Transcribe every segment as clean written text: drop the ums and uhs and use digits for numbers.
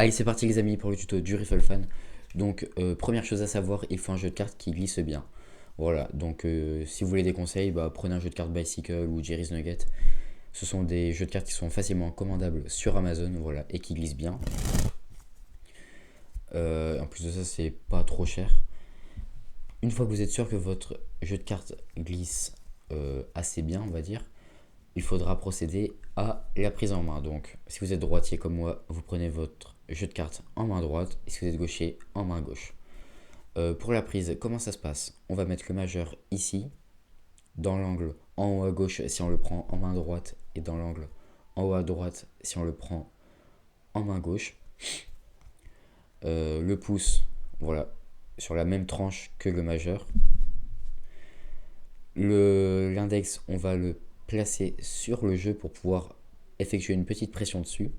Allez, c'est parti les amis pour le tuto du Riffle Fan. Donc, première chose à savoir, il faut un jeu de cartes qui glisse bien. Voilà, donc si vous voulez des conseils, prenez un jeu de cartes Bicycle ou Jerry's Nugget. Ce sont des jeux de cartes qui sont facilement commandables sur Amazon, voilà, et qui glissent bien. En plus de ça, c'est pas trop cher. Une fois que vous êtes sûr que votre jeu de cartes glisse assez bien, on va dire, il faudra procéder à la prise en main. Donc, si vous êtes droitier comme moi, vous prenez votre jeu de cartes en main droite, et si vous êtes gaucher, en main gauche. Pour la prise, comment ça se passe? On va mettre le majeur ici, dans l'angle en haut à gauche si on le prend en main droite, et dans l'angle en haut à droite si on le prend en main gauche. Le pouce, voilà, sur la même tranche que le majeur. L'index, on va le placer sur le jeu pour pouvoir effectuer une petite pression dessus.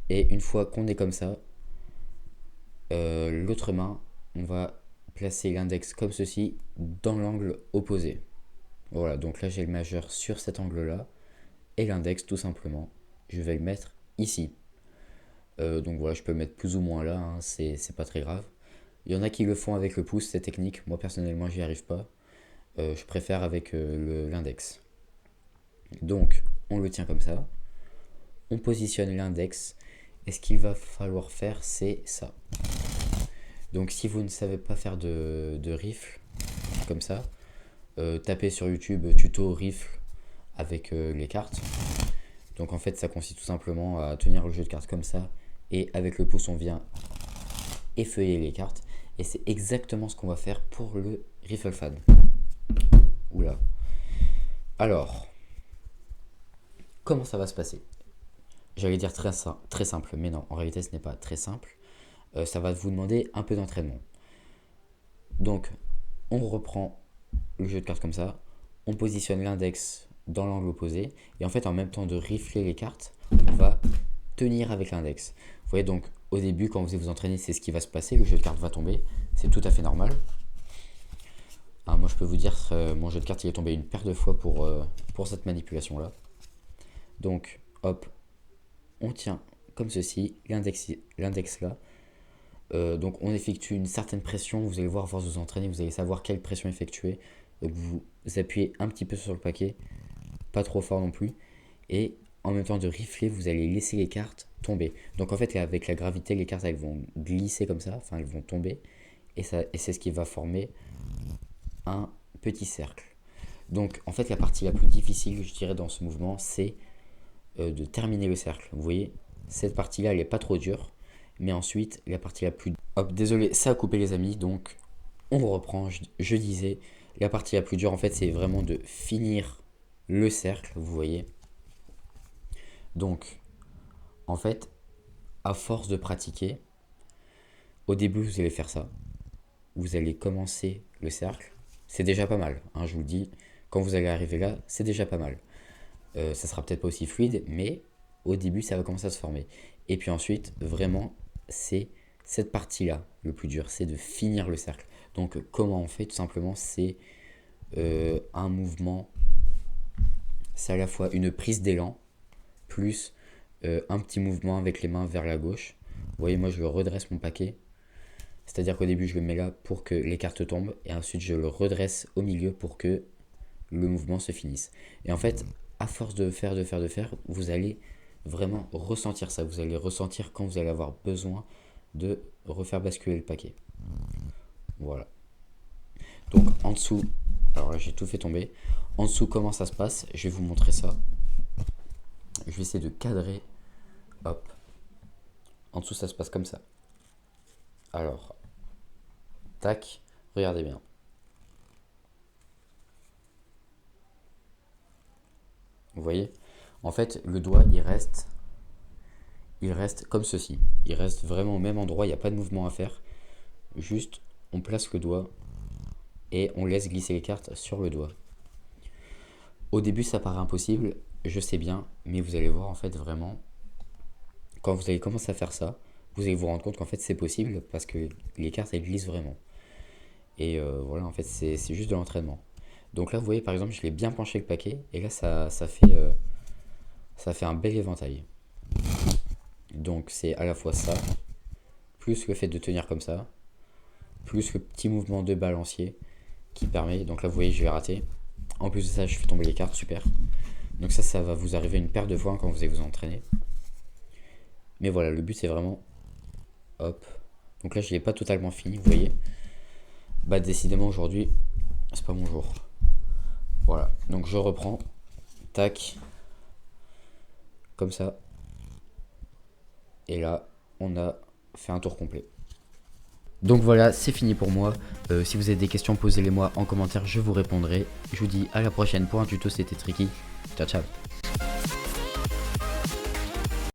Et une fois qu'on est comme ça, l'autre main, on va placer l'index comme ceci dans l'angle opposé. Voilà, donc là j'ai le majeur sur cet angle-là et l'index tout simplement, je vais le mettre ici. Donc voilà, je peux le mettre plus ou moins là, hein, c'est pas très grave. Il y en a qui le font avec le pouce, c'est technique. Moi personnellement, j'y arrive pas. Je préfère avec l'index. Donc, on le tient comme ça. On positionne l'index. Et ce qu'il va falloir faire, c'est ça. Donc, si vous ne savez pas faire de rifle, comme ça, tapez sur YouTube tuto rifle avec les cartes. Donc, en fait, ça consiste tout simplement à tenir le jeu de cartes comme ça. Et avec le pouce, on vient effeuiller les cartes. Et c'est exactement ce qu'on va faire pour le Riffle Fan. Oula. Alors, comment ça va se passer? J'allais dire très simple, mais non, en réalité ce n'est pas très simple. Ça va vous demander un peu d'entraînement. Donc, on reprend le jeu de cartes comme ça, on positionne l'index dans l'angle opposé, et en fait, en même temps de rifler les cartes, on va tenir avec l'index. Vous voyez donc, au début, quand vous vous entraînez, c'est ce qui va se passer, le jeu de cartes va tomber, c'est tout à fait normal. Moi, je peux vous dire, mon jeu de cartes, il est tombé une paire de fois pour cette manipulation-là. Donc, hop, on tient comme ceci, l'index là. Donc on effectue une certaine pression, vous allez voir à force de vous entraîner, vous allez savoir quelle pression effectuer. Donc vous appuyez un petit peu sur le paquet, pas trop fort non plus. Et en même temps de rifler, vous allez laisser les cartes tomber. Donc en fait avec la gravité, les cartes elles vont glisser comme ça, enfin elles vont tomber. Et c'est ce qui va former un petit cercle. Donc en fait la partie la plus difficile je dirais dans ce mouvement c'est de terminer le cercle. Vous voyez, cette partie-là, elle est pas trop dure. Mais ensuite, la partie la plus... Hop, désolé, ça a coupé les amis. Donc, on reprend. Je disais, la partie la plus dure, en fait, c'est vraiment de finir le cercle, vous voyez. Donc, en fait, à force de pratiquer, au début, vous allez faire ça. Vous allez commencer le cercle. C'est déjà pas mal, hein, je vous le dis. Quand vous allez arriver là, c'est déjà pas mal. Ça sera peut-être pas aussi fluide, mais au début, ça va commencer à se former. Et puis ensuite, vraiment, c'est cette partie-là le plus dur, c'est de finir le cercle. Donc, comment on fait? Tout simplement, c'est un mouvement, c'est à la fois une prise d'élan, plus un petit mouvement avec les mains vers la gauche. Vous voyez, moi, je redresse mon paquet. C'est-à-dire qu'au début, je le mets là pour que les cartes tombent, et ensuite, je le redresse au milieu pour que le mouvement se finisse. Et en fait, à force de faire, vous allez vraiment ressentir ça. Vous allez ressentir quand vous allez avoir besoin de refaire basculer le paquet. Voilà. Donc en dessous, alors là j'ai tout fait tomber. En dessous, comment ça se passe? Je vais vous montrer ça. Je vais essayer de cadrer. Hop. En dessous, ça se passe comme ça. Alors, tac, regardez bien. Vous voyez? En fait, le doigt, il reste comme ceci. Il reste vraiment au même endroit, il n'y a pas de mouvement à faire. Juste, on place le doigt et on laisse glisser les cartes sur le doigt. Au début, ça paraît impossible, je sais bien, mais vous allez voir en fait vraiment, quand vous allez commencer à faire ça, vous allez vous rendre compte qu'en fait c'est possible parce que les cartes elles glissent vraiment. Et voilà, en fait c'est juste de l'entraînement. Donc là, vous voyez par exemple, je l'ai bien penché le paquet et là ça fait un bel éventail. Donc c'est à la fois ça, plus le fait de tenir comme ça, plus le petit mouvement de balancier qui permet, donc là vous voyez je vais rater. En plus de ça je fais tomber les cartes, super. Donc ça va vous arriver une paire de fois quand vous allez vous entraîner. Mais voilà, le but c'est vraiment, hop. Donc là je l'ai pas totalement fini, vous voyez. Bah décidément aujourd'hui, c'est pas mon jour. Voilà, donc je reprends, tac, comme ça. Et là, on a fait un tour complet. Donc voilà, c'est fini pour moi. Si vous avez des questions, posez-les moi en commentaire, je vous répondrai. Je vous dis à la prochaine pour un tuto, c'était Tricky. Ciao ciao.